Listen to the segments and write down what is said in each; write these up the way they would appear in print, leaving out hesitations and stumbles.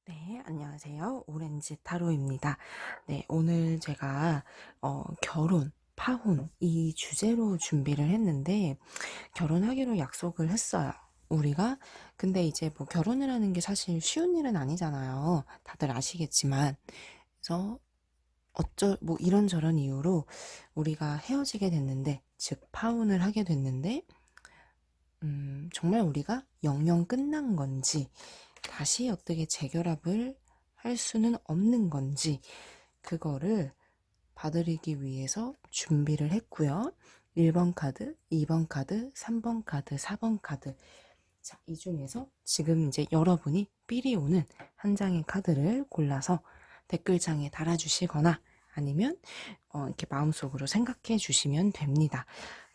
네, 안녕하세요. 오렌지 타로입니다. 네, 오늘 제가 결혼, 파혼 이 주제로 준비를 했는데 결혼하기로 약속을 했어요. 우리가 근데 이제 뭐 결혼을 하는 게 사실 쉬운 일은 아니잖아요. 다들 아시겠지만. 그래서 뭐 이런저런 이유로 우리가 헤어지게 됐는데, 즉 파혼을 하게 됐는데 정말 우리가 영영 끝난 건지 다시 어떻게 재결합을 할 수는 없는 건지 그거를 봐드리기 위해서 준비를 했고요. 1번 카드, 2번 카드, 3번 카드, 4번 카드. 자, 이 중에서 지금 이제 여러분이 삘이 오는 한 장의 카드를 골라서 댓글창에 달아주시거나 아니면 이렇게 마음속으로 생각해 주시면 됩니다.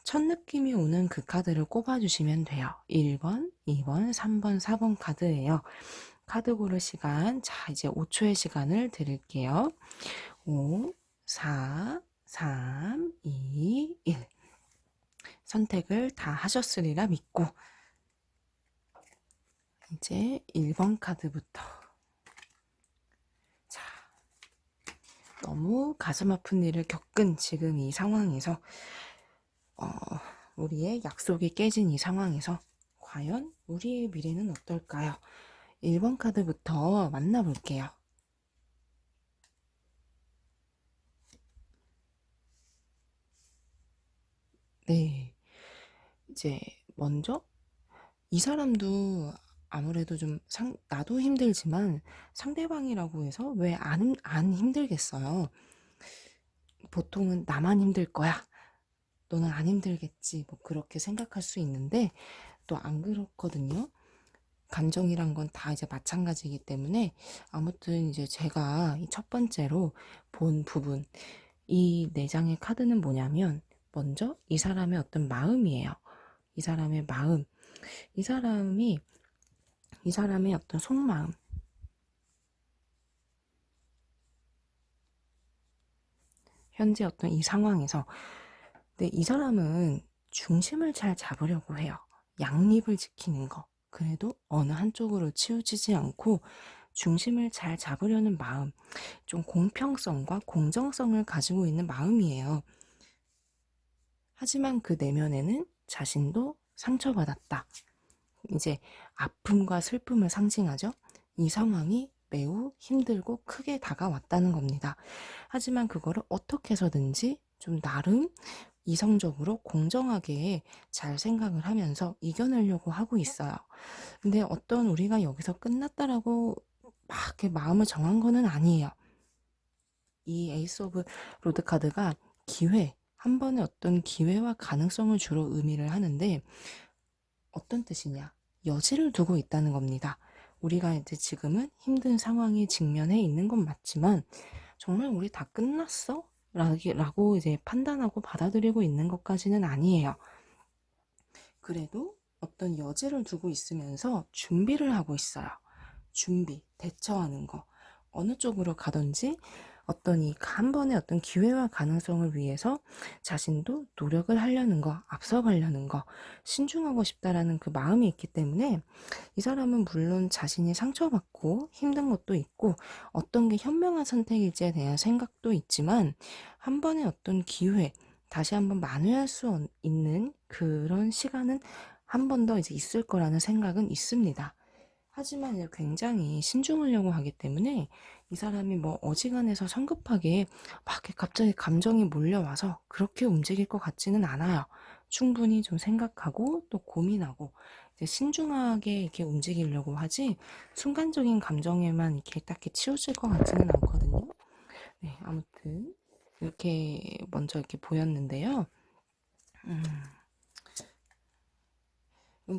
첫 느낌이 오는 그 카드를 꼽아주시면 돼요. 1번, 2번, 3번, 4번 카드예요. 카드 고를 시간, 자, 이제 5초의 시간을 드릴게요. 5, 4, 3, 2, 1. 선택을 다 하셨으리라 믿고, 이제 1번 카드부터. 자, 너무 가슴 아픈 일을 겪은 지금 이 상황에서, 어, 우리의 약속이 깨진 이 상황에서, 과연 우리의 미래는 어떨까요? 1번 카드부터 만나볼게요. 네. 이제 먼저 이 사람도 아무래도 좀 나도 힘들지만 상대방이라고 해서 왜 안 힘들겠어요. 보통은 나만 힘들 거야. 너는 안 힘들겠지. 뭐 그렇게 생각할 수 있는데 또 안 그렇거든요. 감정이란 건 다 이제 마찬가지이기 때문에 아무튼 이제 제가 첫 번째로 본 부분 이 네 장의 카드는 뭐냐면 먼저 이 사람의 어떤 마음이에요. 이 사람의 마음. 이 사람이 이 사람의 어떤 속마음. 현재 어떤 이 상황에서 근데 이 사람은 중심을 잘 잡으려고 해요. 양립을 지키는 거. 그래도 어느 한쪽으로 치우치지 않고 중심을 잘 잡으려는 마음, 좀 공평성과 공정성을 가지고 있는 마음이에요. 하지만 그 내면에는 자신도 상처받았다. 이제 아픔과 슬픔을 상징하죠. 이 상황이 매우 힘들고 크게 다가왔다는 겁니다. 하지만 그거를 어떻게 해서든지 좀 나름 이성적으로 공정하게 잘 생각을 하면서 이겨내려고 하고 있어요. 근데 어떤 우리가 여기서 끝났다라고 막 이렇게 마음을 정한 거는 아니에요. 이 에이스 오브 로드 카드가 기회, 한 번의 어떤 기회와 가능성을 주로 의미를 하는데 어떤 뜻이냐? 여지를 두고 있다는 겁니다. 우리가 이제 지금은 힘든 상황에 직면해 있는 건 맞지만 정말 우리 다 끝났어? 라고 이제 판단하고 받아들이고 있는 것까지는 아니에요. 그래도 어떤 여지를 두고 있으면서 준비를 하고 있어요. 준비, 대처하는 거. 어느 쪽으로 가든지 어떤 이 한 번의 어떤 기회와 가능성을 위해서 자신도 노력을 하려는 거, 앞서가려는 거, 신중하고 싶다라는 그 마음이 있기 때문에 이 사람은 물론 자신이 상처받고 힘든 것도 있고 어떤 게 현명한 선택일지에 대한 생각도 있지만 한 번의 어떤 기회, 다시 한번 만회할 수 있는 그런 시간은 한 번 더 이제 있을 거라는 생각은 있습니다. 하지만 이제 굉장히 신중하려고 하기 때문에 이 사람이 뭐 어지간해서 성급하게 막 이렇게 갑자기 감정이 몰려와서 그렇게 움직일 것 같지는 않아요. 충분히 좀 생각하고 또 고민하고 이제 신중하게 이렇게 움직이려고 하지 순간적인 감정에만 이렇게 딱히 치우칠 것 같지는 않거든요. 네, 아무튼 이렇게 먼저 이렇게 보였는데요. 음,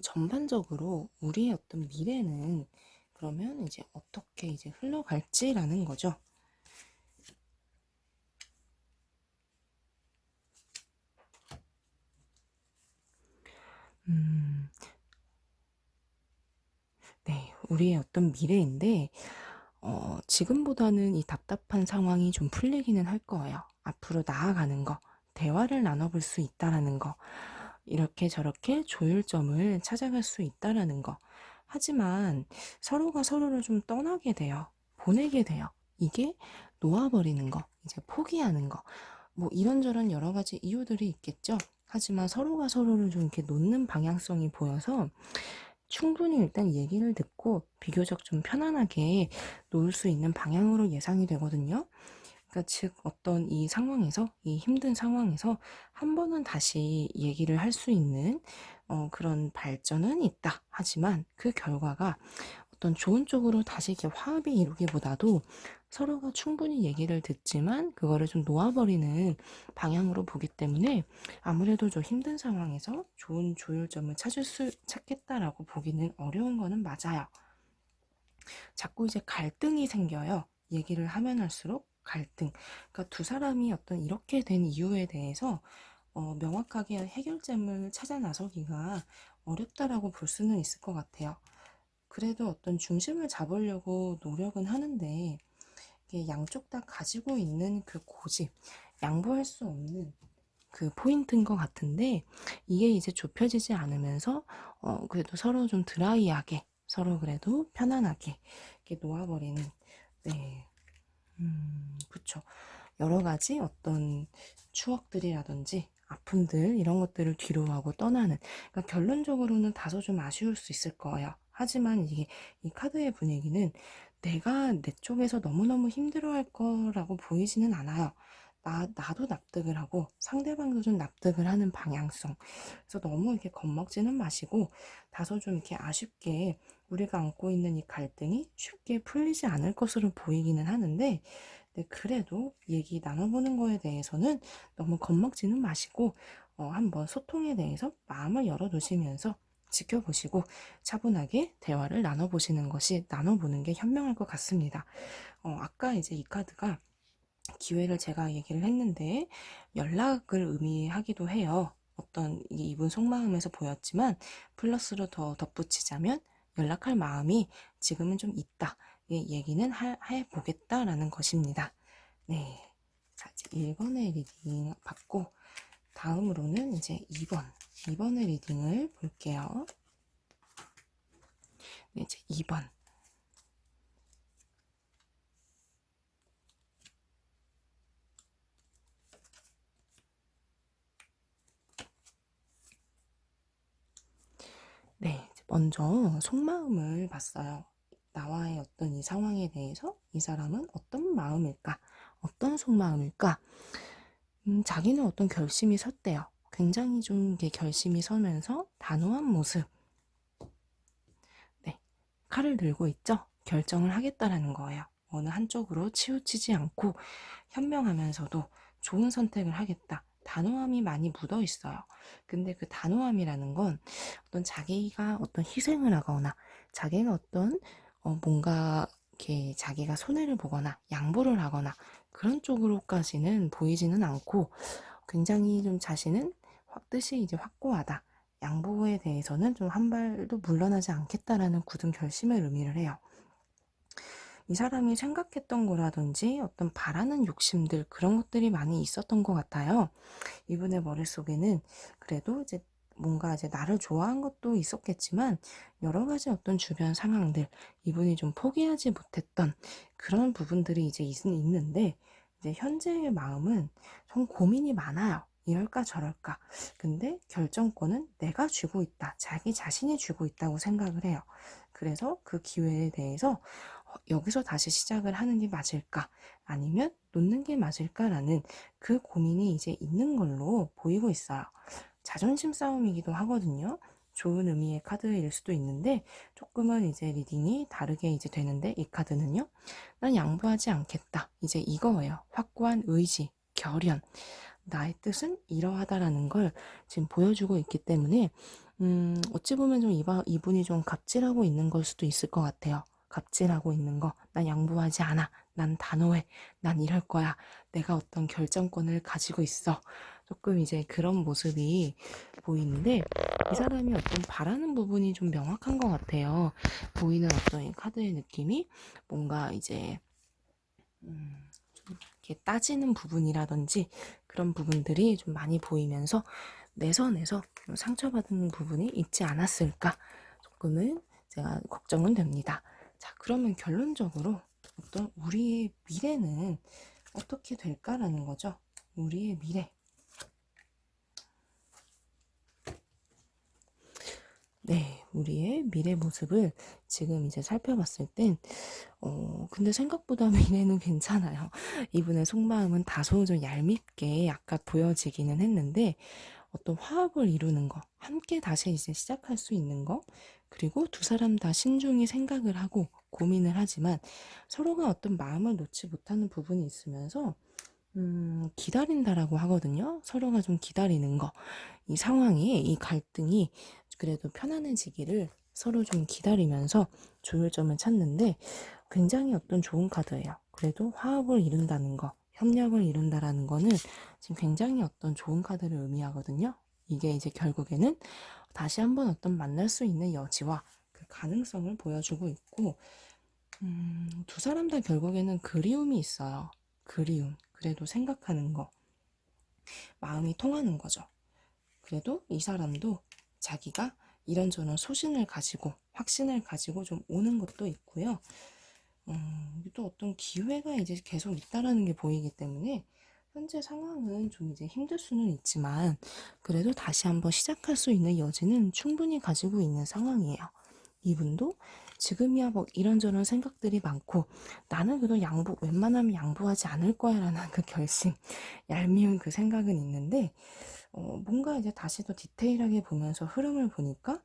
전반적으로 우리의 어떤 미래는 그러면 이제 어떻게 이제 흘러갈지라는 거죠. 음, 네, 우리의 어떤 미래인데, 지금보다는 이 답답한 상황이 좀 풀리기는 할 거예요. 앞으로 나아가는 거, 대화를 나눠볼 수 있다라는 거, 이렇게 저렇게 조율점을 찾아갈 수 있다라는 거. 하지만 서로가 서로를 좀 떠나게 돼요. 보내게 돼요. 이게 놓아버리는 거, 이제 포기하는 거, 뭐 이런저런 여러 가지 이유들이 있겠죠. 하지만 서로가 서로를 좀 이렇게 놓는 방향성이 보여서 충분히 일단 얘기를 듣고 비교적 좀 편안하게 놓을 수 있는 방향으로 예상이 되거든요. 그러니까 즉 어떤 이 상황에서, 이 힘든 상황에서 한 번은 다시 얘기를 할 수 있는 그런 발전은 있다. 하지만 그 결과가 어떤 좋은 쪽으로 다시 이렇게 화합이 이루기보다도 서로가 충분히 얘기를 듣지만 그거를 좀 놓아버리는 방향으로 보기 때문에 아무래도 좀 힘든 상황에서 좋은 조율점을 찾겠다라고 보기는 어려운 거는 맞아요. 자꾸 이제 갈등이 생겨요. 얘기를 하면 할수록 갈등. 그러니까 두 사람이 어떤 이렇게 된 이유에 대해서 명확하게 해결점을 찾아 나서기가 어렵다라고 볼 수는 있을 것 같아요. 그래도 어떤 중심을 잡으려고 노력은 하는데 이게 양쪽 다 가지고 있는 그 고집, 양보할 수 없는 그 포인트인 것 같은데 이게 이제 좁혀지지 않으면서 그래도 서로 좀 드라이하게 서로 그래도 편안하게 이렇게 놓아버리는 네, 그쵸. 여러 가지 어떤 추억들이라든지 아픔들 이런 것들을 뒤로 하고 떠나는 그러니까 결론적으로는 다소 좀 아쉬울 수 있을 거예요. 하지만 이게 이 카드의 분위기는 내가 내 쪽에서 너무너무 힘들어할 거라고 보이지는 않아요. 나도 납득을 하고 상대방도 좀 납득을 하는 방향성. 그래서 너무 이렇게 겁먹지는 마시고 다소 좀 이렇게 아쉽게 우리가 안고 있는 이 갈등이 쉽게 풀리지 않을 것으로 보이기는 하는데 그래도 얘기 나눠보는 거에 대해서는 너무 겁먹지는 마시고 한번 소통에 대해서 마음을 열어두시면서 지켜보시고 차분하게 대화를 나눠보는 게 현명할 것 같습니다. 아까 이제 이 카드가 기회를 제가 얘기를 했는데 연락을 의미하기도 해요. 어떤 이분 속마음에서 보였지만 플러스로 더 덧붙이자면 연락할 마음이 지금은 좀 있다. 얘기는 해보겠다라는 것입니다. 네. 자, 이제 1번의 리딩 받고 다음으로는 이제 2번의 리딩을 볼게요. 네, 이제 2번. 네, 먼저 속마음을 봤어요. 나와의 어떤 이 상황에 대해서 이 사람은 어떤 마음일까? 어떤 속마음일까? 자기는 어떤 결심이 섰대요. 굉장히 좀 이렇게 결심이 서면서 단호한 모습. 네, 칼을 들고 있죠? 결정을 하겠다라는 거예요. 어느 한쪽으로 치우치지 않고 현명하면서도 좋은 선택을 하겠다. 단호함이 많이 묻어 있어요. 근데 그 단호함이라는 건 어떤 자기가 어떤 희생을 하거나 자기가 어떤 뭔가 이렇게 자기가 손해를 보거나 양보를 하거나 그런 쪽으로까지는 보이지는 않고 굉장히 좀 자신은 뜻이 이제 확고하다. 양보에 대해서는 좀 한 발도 물러나지 않겠다라는 굳은 결심을 의미를 해요. 이 사람이 생각했던 거라든지 어떤 바라는 욕심들 그런 것들이 많이 있었던 것 같아요. 이분의 머릿속에는 그래도 이제 뭔가 이제 나를 좋아한 것도 있었겠지만 여러 가지 어떤 주변 상황들 이분이 좀 포기하지 못했던 그런 부분들이 이제 있는데 이제 현재의 마음은 좀 고민이 많아요. 이럴까 저럴까. 근데 결정권은 내가 쥐고 있다. 자기 자신이 쥐고 있다고 생각을 해요. 그래서 그 기회에 대해서 여기서 다시 시작을 하는 게 맞을까? 아니면 놓는 게 맞을까라는 그 고민이 이제 있는 걸로 보이고 있어요. 자존심 싸움이기도 하거든요. 좋은 의미의 카드일 수도 있는데 조금은 이제 리딩이 다르게 이제 되는데 이 카드는요. 난 양보하지 않겠다. 이제 이거예요. 확고한 의지, 결연. 나의 뜻은 이러하다라는 걸 지금 보여주고 있기 때문에 어찌 보면 좀 이분이 좀 갑질하고 있는 걸 수도 있을 것 같아요. 갑질하고 있는 거. 난 양보하지 않아. 난 단호해. 난 이럴 거야. 내가 어떤 결정권을 가지고 있어. 조금 이제 그런 모습이 보이는데 이 사람이 어떤 바라는 부분이 좀 명확한 것 같아요. 보이는 어떤 이 카드의 느낌이 뭔가 이제 좀 이렇게 따지는 부분이라든지 그런 부분들이 좀 많이 보이면서 내 선에서 좀 상처받은 부분이 있지 않았을까 조금은 제가 걱정은 됩니다. 자, 그러면 결론적으로 어떤 우리의 미래는 어떻게 될까라는 거죠. 우리의 미래. 네, 우리의 미래 모습을 지금 이제 살펴봤을 땐, 근데 생각보다 미래는 괜찮아요. 이분의 속마음은 다소 좀 얄밉게 아까 보여지기는 했는데, 어떤 화합을 이루는 거, 함께 다시 이제 시작할 수 있는 거, 그리고 두 사람 다 신중히 생각을 하고 고민을 하지만 서로가 어떤 마음을 놓지 못하는 부분이 있으면서, 기다린다라고 하거든요. 서로가 좀 기다리는 거. 이 상황이, 이 갈등이 그래도 편안해지기를 서로 좀 기다리면서 조율점을 찾는데 굉장히 어떤 좋은 카드예요. 그래도 화합을 이룬다는 거, 협력을 이룬다라는 거는 지금 굉장히 어떤 좋은 카드를 의미하거든요. 이게 이제 결국에는 다시 한번 어떤 만날 수 있는 여지와 그 가능성을 보여주고 있고, 두 사람 다 결국에는 그리움이 있어요. 그리움. 그래도 생각하는 거. 마음이 통하는 거죠. 그래도 이 사람도 자기가 이런저런 소신을 가지고 확신을 가지고 좀 오는 것도 있고요. 또 어떤 기회가 이제 계속 있다라는 게 보이기 때문에 현재 상황은 좀 이제 힘들 수는 있지만 그래도 다시 한번 시작할 수 있는 여지는 충분히 가지고 있는 상황이에요. 이분도 지금이야 뭐 이런저런 생각들이 많고 나는 그래도 웬만하면 양보하지 않을 거야 라는 그 결심, 얄미운 그 생각은 있는데 뭔가 이제 다시 더 디테일하게 보면서 흐름을 보니까,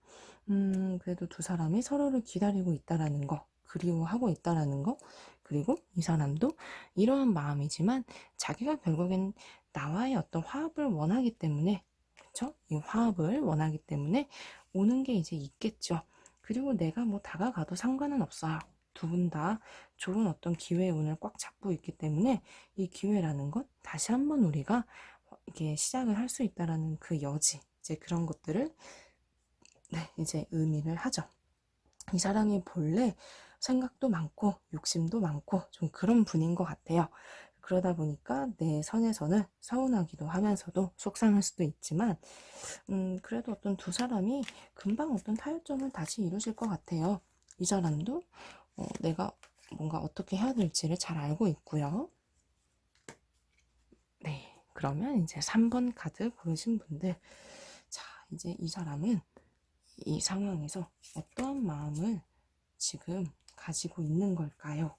그래도 두 사람이 서로를 기다리고 있다라는 거, 그리워하고 있다라는 거, 그리고 이 사람도 이러한 마음이지만 자기가 결국엔 나와의 어떤 화합을 원하기 때문에, 그쵸? 이 화합을 원하기 때문에 오는 게 이제 있겠죠. 그리고 내가 뭐 다가가도 상관은 없어요. 두 분 다 좋은 어떤 기회의 운을 꽉 잡고 있기 때문에 이 기회라는 건 다시 한번 우리가 이게 시작을 할 수 있다라는 그 여지, 이제 그런 것들을 네, 이제 의미를 하죠. 이 사람이 본래 생각도 많고 욕심도 많고 좀 그런 분인 것 같아요. 그러다 보니까 내 선에서는 서운하기도 하면서도 속상할 수도 있지만, 그래도 어떤 두 사람이 금방 어떤 타협점을 다시 이루실 것 같아요. 이 사람도 내가 뭔가 어떻게 해야 될지를 잘 알고 있고요. 네, 그러면 이제 3번 카드 고르신 분들, 자, 이제 이 사람은 이 상황에서 어떠한 마음을 지금 가지고 있는 걸까요?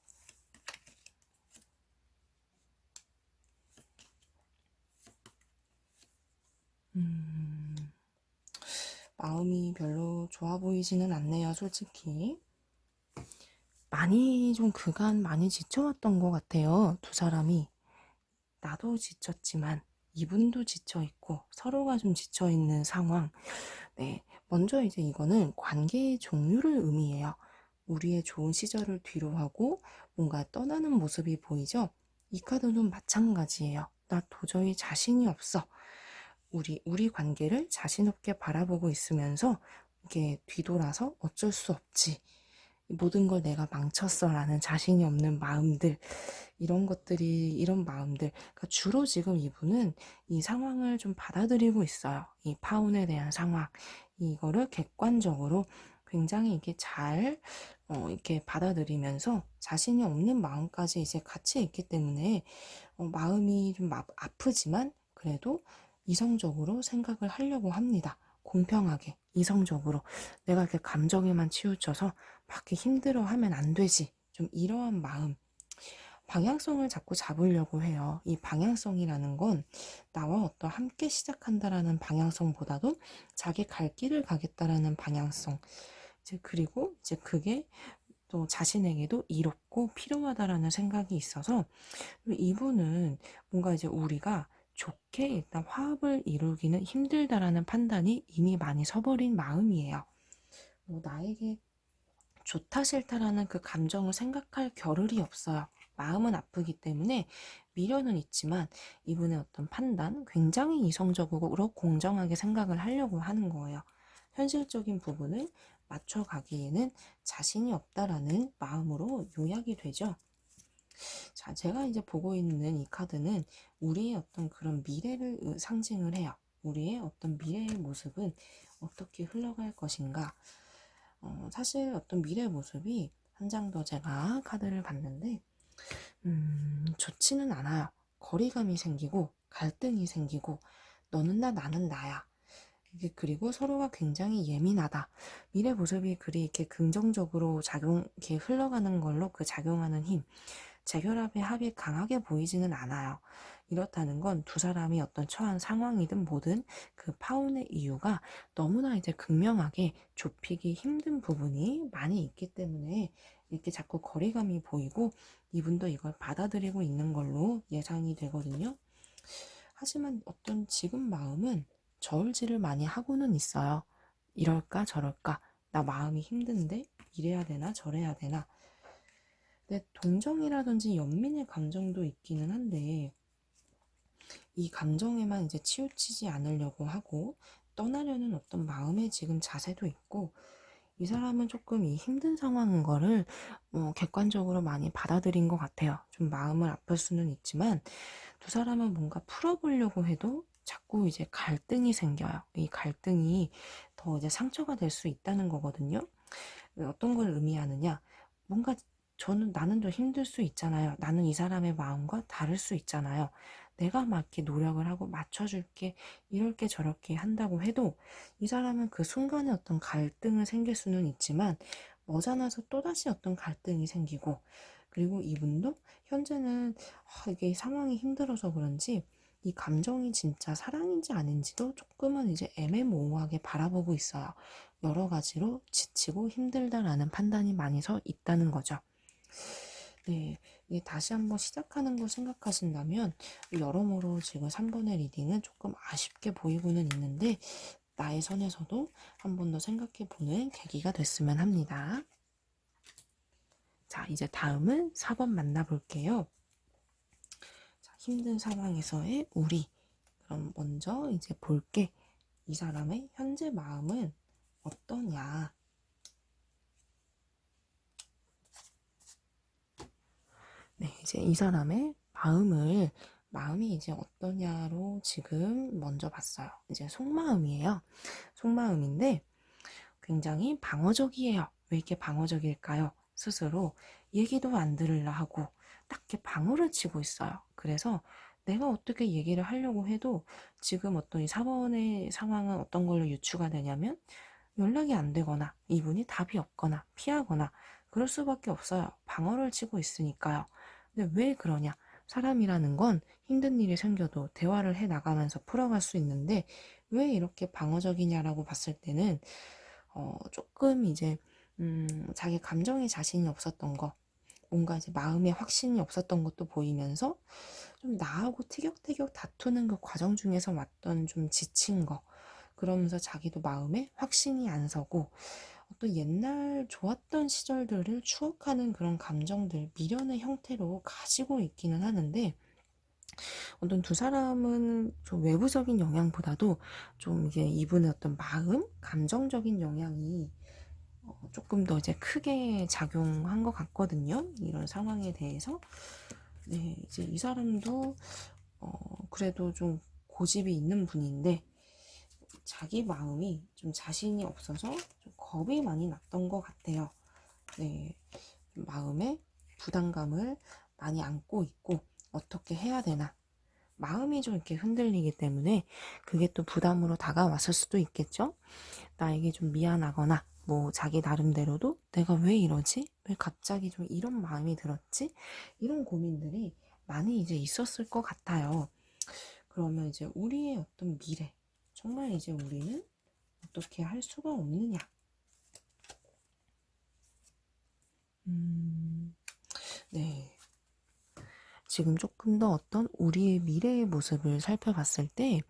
마음이 별로 좋아 보이지는 않네요, 솔직히. 많이 좀 그간 많이 지쳐왔던 것 같아요, 두 사람이. 나도 지쳤지만 이분도 지쳐있고 서로가 좀 지쳐있는 상황. 네, 먼저 이제 이거는 관계의 종류를 의미해요. 우리의 좋은 시절을 뒤로 하고 뭔가 떠나는 모습이 보이죠? 이 카드도 마찬가지예요. 나 도저히 자신이 없어. 우리 관계를 자신 없게 바라보고 있으면서 이게 뒤돌아서 어쩔 수 없지. 모든 걸 내가 망쳤어 라는 자신이 없는 마음들, 이런 마음들. 그러니까 주로 지금 이분은 이 상황을 좀 받아들이고 있어요. 이 파혼에 대한 상황. 이거를 객관적으로 굉장히 이게 잘, 이렇게 받아들이면서 자신이 없는 마음까지 이제 같이 있기 때문에, 마음이 좀 아프지만 그래도 이성적으로 생각을 하려고 합니다. 공평하게, 이성적으로. 내가 이렇게 감정에만 치우쳐서 막 이렇게 힘들어 하면 안 되지. 좀 이러한 마음. 방향성을 자꾸 잡으려고 해요. 이 방향성이라는 건 나와 어떤 함께 시작한다라는 방향성보다도 자기 갈 길을 가겠다라는 방향성. 이제 그리고 이제 그게 또 자신에게도 이롭고 필요하다라는 생각이 있어서 이분은 뭔가 이제 우리가 좋게 일단 화합을 이루기는 힘들다라는 판단이 이미 많이 서버린 마음이에요. 나에게 좋다 싫다라는 그 감정을 생각할 겨를이 없어요. 마음은 아프기 때문에 미련은 있지만 이분의 어떤 판단, 굉장히 이성적으로 공정하게 생각을 하려고 하는 거예요. 현실적인 부분을 맞춰가기에는 자신이 없다라는 마음으로 요약이 되죠. 자, 제가 이제 보고 있는 이 카드는 우리의 어떤 그런 미래를 상징을 해요. 우리의 어떤 미래의 모습은 어떻게 흘러갈 것인가. 사실 어떤 미래 모습이 한 장 더 제가 카드를 봤는데 좋지는 않아요. 거리감이 생기고 갈등이 생기고 너는 나 나는 나야. 이게 그리고 서로가 굉장히 예민하다. 미래 모습이 그리 이렇게 긍정적으로 이렇게 흘러가는 걸로 그 작용하는 힘, 재결합의 합이 강하게 보이지는 않아요. 이렇다는 건 두 사람이 어떤 처한 상황이든 뭐든 그 파혼의 이유가 너무나 이제 극명하게 좁히기 힘든 부분이 많이 있기 때문에 이렇게 자꾸 거리감이 보이고 이분도 이걸 받아들이고 있는 걸로 예상이 되거든요. 하지만 어떤 지금 마음은 저울질을 많이 하고는 있어요. 이럴까 저럴까 나 마음이 힘든데 이래야 되나 저래야 되나. 내 동정이라든지 연민의 감정도 있기는 한데 이 감정에만 이제 치우치지 않으려고 하고 떠나려는 어떤 마음의 지금 자세도 있고 이 사람은 조금 이 힘든 상황인 거를 객관적으로 많이 받아들인 것 같아요. 좀 마음을 아플 수는 있지만 두 사람은 뭔가 풀어보려고 해도 자꾸 이제 갈등이 생겨요. 이 갈등이 더 이제 상처가 될 수 있다는 거거든요. 어떤 걸 의미하느냐? 뭔가 나는 더 힘들 수 있잖아요. 나는 이 사람의 마음과 다를 수 있잖아요. 내가 막 이렇게 노력을 하고 맞춰줄게, 이럴게 저렇게 한다고 해도 이 사람은 그 순간에 어떤 갈등을 생길 수는 있지만 머지않아서 또다시 어떤 갈등이 생기고 그리고 이분도 현재는 이게 상황이 힘들어서 그런지 이 감정이 진짜 사랑인지 아닌지도 조금은 이제 애매모호하게 바라보고 있어요. 여러 가지로 지치고 힘들다라는 판단이 많이 서 있다는 거죠. 네, 이게 다시 한번 시작하는 걸 생각하신다면 여러모로 지금 3번의 리딩은 조금 아쉽게 보이고는 있는데 나의 선에서도 한 번 더 생각해 보는 계기가 됐으면 합니다. 자, 이제 다음은 4번 만나볼게요. 자, 힘든 상황에서의 우리. 그럼 먼저 이제 볼게. 이 사람의 현재 마음은 어떠냐? 네, 이제 이 사람의 마음이 이제 어떠냐로 지금 먼저 봤어요. 이제 속마음이에요. 속마음인데 굉장히 방어적이에요. 왜 이렇게 방어적일까요? 스스로 얘기도 안 들으려 하고 딱 이렇게 방어를 치고 있어요. 그래서 내가 어떻게 얘기를 하려고 해도 지금 어떤 이 4번의 상황은 어떤 걸로 유추가 되냐면 연락이 안 되거나 이분이 답이 없거나 피하거나 그럴 수밖에 없어요. 방어를 치고 있으니까요. 근데 왜 그러냐? 사람이라는 건 힘든 일이 생겨도 대화를 해 나가면서 풀어갈 수 있는데 왜 이렇게 방어적이냐라고 봤을 때는 조금 이제 자기 감정에 자신이 없었던 거 뭔가 이제 마음에 확신이 없었던 것도 보이면서 좀 나하고 티격태격 다투는 그 과정 중에서 왔던 좀 지친 거 그러면서 자기도 마음에 확신이 안 서고 어떤 옛날 좋았던 시절들을 추억하는 그런 감정들 미련의 형태로 가지고 있기는 하는데 어떤 두 사람은 좀 외부적인 영향보다도 좀 이게 이분의 어떤 마음, 감정적인 영향이 조금 더 이제 크게 작용한 것 같거든요. 이런 상황에 대해서. 네, 이제 이 사람도 그래도 좀 고집이 있는 분인데 자기 마음이 좀 자신이 없어서 좀 겁이 많이 났던 것 같아요. 네, 좀 마음에 부담감을 많이 안고 있고 어떻게 해야 되나 마음이 좀 이렇게 흔들리기 때문에 그게 또 부담으로 다가왔을 수도 있겠죠. 나에게 좀 미안하거나 뭐 자기 나름대로도 내가 왜 이러지? 왜 갑자기 좀 이런 마음이 들었지? 이런 고민들이 많이 이제 있었을 것 같아요. 그러면 이제 우리의 어떤 미래, 정말 이제 우리는 어떻게 할 수가 없느냐? 네. 지금 조금 더 어떤 우리의 미래의 모습을 살펴봤을 때,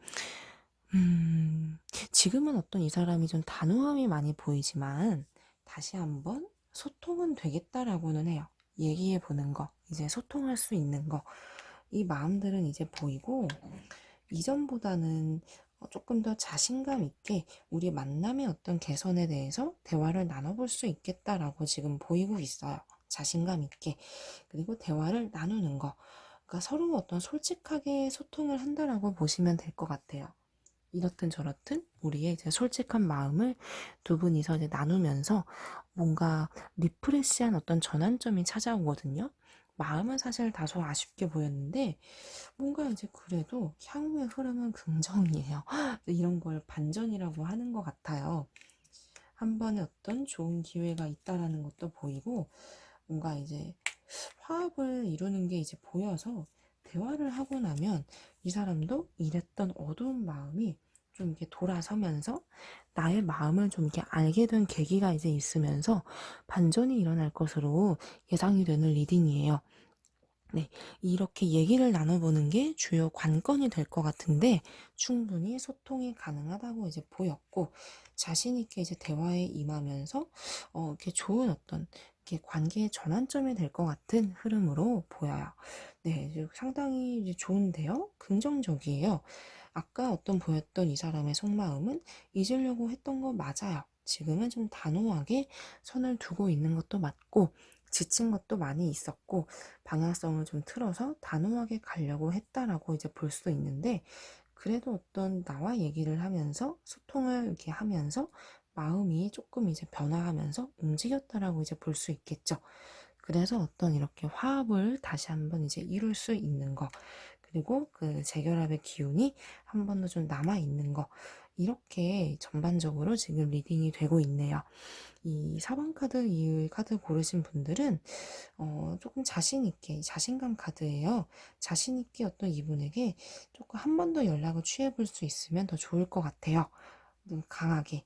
지금은 어떤 이 사람이 좀 단호함이 많이 보이지만, 다시 한번 소통은 되겠다라고는 해요. 얘기해 보는 거, 이제 소통할 수 있는 거, 이 마음들은 이제 보이고, 이전보다는 조금 더 자신감 있게 우리 만남의 어떤 개선에 대해서 대화를 나눠볼 수 있겠다라고 지금 보이고 있어요. 자신감 있게. 그리고 대화를 나누는 거. 그러니까 서로 어떤 솔직하게 소통을 한다라고 보시면 될 것 같아요. 이렇든 저렇든 우리의 이제 솔직한 마음을 두 분이서 이제 나누면서 뭔가 리프레시한 어떤 전환점이 찾아오거든요. 마음은 사실 다소 아쉽게 보였는데 뭔가 이제 그래도 향후의 흐름은 긍정이에요. 이런 걸 반전이라고 하는 것 같아요. 한 번에 어떤 좋은 기회가 있다라는 것도 보이고 뭔가 이제 화합을 이루는 게 이제 보여서 대화를 하고 나면 이 사람도 이랬던 어두운 마음이 좀 이렇게 돌아서면서 나의 마음을 좀 이렇게 알게 된 계기가 이제 있으면서 반전이 일어날 것으로 예상이 되는 리딩이에요. 네, 이렇게 얘기를 나눠보는 게 주요 관건이 될 것 같은데 충분히 소통이 가능하다고 이제 보였고 자신 있게 이제 대화에 임하면서 이렇게 좋은 어떤 이렇게 관계의 전환점이 될 것 같은 흐름으로 보여요. 네, 상당히 이제 좋은데요, 긍정적이에요. 아까 어떤 보였던 이 사람의 속마음은 잊으려고 했던 거 맞아요. 지금은 좀 단호하게 선을 두고 있는 것도 맞고 지친 것도 많이 있었고 방향성을 좀 틀어서 단호하게 가려고 했다라고 이제 볼 수 있는데 그래도 어떤 나와 얘기를 하면서 소통을 이렇게 하면서 마음이 조금 이제 변화하면서 움직였다라고 이제 볼 수 있겠죠. 그래서 어떤 이렇게 화합을 다시 한번 이제 이룰 수 있는 거 그리고 그 재결합의 기운이 한 번 더 좀 남아 있는 거 이렇게 전반적으로 지금 리딩이 되고 있네요. 이 4번 카드, 이 카드 고르신 분들은 조금 자신 있게 자신감 카드예요. 자신 있게 어떤 이분에게 조금 한 번 더 연락을 취해 볼 수 있으면 더 좋을 것 같아요. 좀 강하게.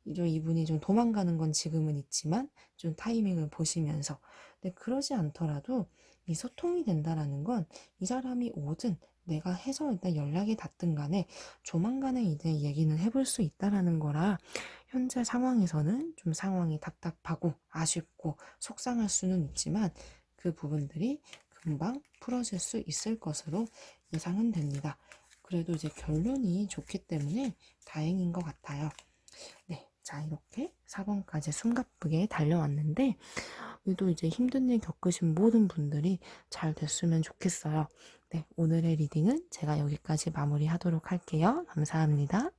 이분이 좀 도망가는 건 지금은 있지만 좀 타이밍을 보시면서. 근데 그러지 않더라도 이 소통이 된다라는 건 이 사람이 오든 내가 해서 일단 연락이 닿든 간에 조만간에 이제 얘기는 해볼 수 있다라는 거라 현재 상황에서는 좀 상황이 답답하고 아쉽고 속상할 수는 있지만 그 부분들이 금방 풀어질 수 있을 것으로 예상은 됩니다. 그래도 이제 결론이 좋기 때문에 다행인 것 같아요. 네, 자 이렇게 4번까지 숨가쁘게 달려왔는데 또 이제 힘든 일 겪으신 모든 분들이 잘 됐으면 좋겠어요. 네, 오늘의 리딩은 제가 여기까지 마무리하도록 할게요. 감사합니다.